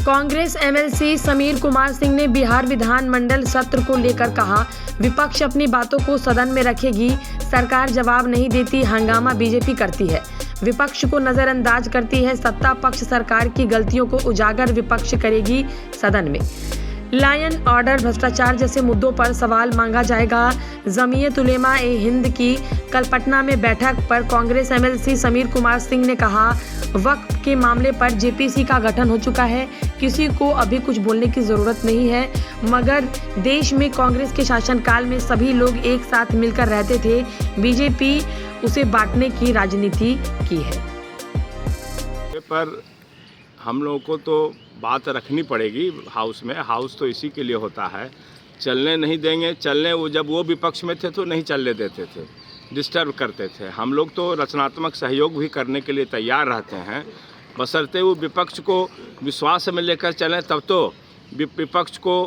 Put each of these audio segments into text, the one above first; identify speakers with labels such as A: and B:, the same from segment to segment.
A: Congress MLC Sameer Kumar Singh ने बिहार विधानमंडल सत्र को लेकर कहा, विपक्ष अपनी बातों को सदन में रखेगी, सरकार जवाब नहीं देती, हंगामा बीजेपी करती है, विपक्ष को नजरअंदाज करती है, सत्ता पक्ष सरकार की गलतियों को उजागर विपक्ष करेगी सदन में। लायन ऑर्डर, भ्रष्टाचार जैसे मुद्दों पर सवाल मांगा जाएगा। जमीयत उलेमा ए हिंद की कल पटना में बैठक पर कांग्रेस एमएलसी समीर कुमार सिंह ने कहा, वक्फ के मामले पर जेपीसी का गठन हो चुका है, किसी को अभी कुछ बोलने की ज़रूरत नहीं है, मगर देश में कांग्रेस के शासनकाल में सभी लोग एक साथ मिलकर रहते थे, बीजेपी उसे बांटने की राजनीति की है।
B: पर हम लोगों को तो बात रखनी पड़ेगी हाउस में। हाउस तो इसी के लिए होता है, चलने नहीं देंगे। चलने वो जब वो विपक्ष में थे तो नहीं चलने देते थे, डिस्टर्ब करते थे। हम लोग तो रचनात्मक सहयोग भी करने के लिए तैयार रहते हैं, बशर्ते वो विपक्ष को विश्वास में लेकर चलें। तब तो विपक्ष को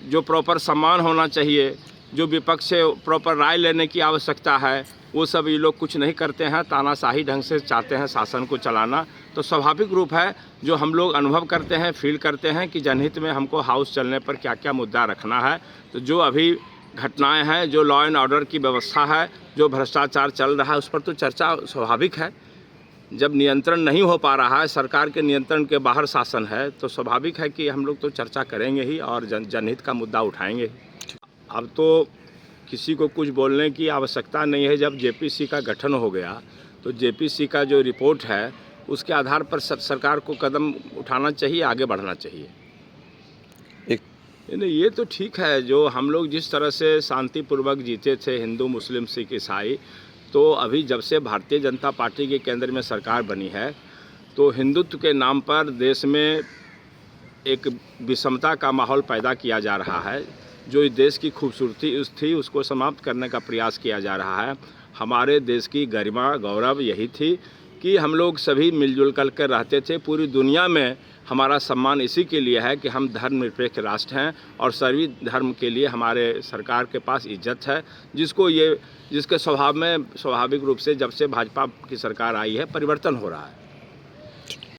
B: जो प्रॉपर सम्मान होना चाहिए, जो विपक्ष से प्रॉपर राय लेने की आवश्यकता है, वो सब ये लोग कुछ नहीं करते हैं, तानाशाही ढंग से चाहते हैं शासन को चलाना। तो स्वाभाविक रूप है जो हम लोग अनुभव करते हैं, फील करते हैं कि जनहित में हमको हाउस चलने पर क्या क्या मुद्दा रखना है। तो जो अभी घटनाएं हैं, जो लॉ एंड ऑर्डर की व्यवस्था है, जो भ्रष्टाचार चल रहा है, उस पर तो चर्चा स्वाभाविक है। जब नियंत्रण नहीं हो पा रहा है, सरकार के नियंत्रण के बाहर शासन है, तो स्वाभाविक है कि हम लोग तो चर्चा करेंगे ही और जनहित का मुद्दा उठाएंगे ही। अब तो किसी को कुछ बोलने की आवश्यकता नहीं है। जब जेपीसी का गठन हो गया तो जेपीसी का जो रिपोर्ट है उसके आधार पर सरकार को कदम उठाना चाहिए, आगे बढ़ना चाहिए। ये तो ठीक है, जो हम लोग जिस तरह से शांतिपूर्वक जीते थे, हिंदू मुस्लिम सिख ईसाई, तो अभी जब से भारतीय जनता पार्टी के केंद्र में सरकार बनी है तो हिंदुत्व के नाम पर देश में एक विषमता का माहौल पैदा किया जा रहा है। जो इस देश की खूबसूरती थी उसको समाप्त करने का प्रयास किया जा रहा है। हमारे देश की गरिमा गौरव यही थी कि हम लोग सभी मिलजुल कर रहते थे। पूरी दुनिया में हमारा सम्मान इसी के लिए है कि हम धर्मनिरपेक्ष राष्ट्र हैं और सभी धर्म के लिए हमारे सरकार के पास इज्जत है, जिसके स्वभाव में स्वाभाविक रूप से जब से भाजपा की सरकार आई है परिवर्तन हो रहा है।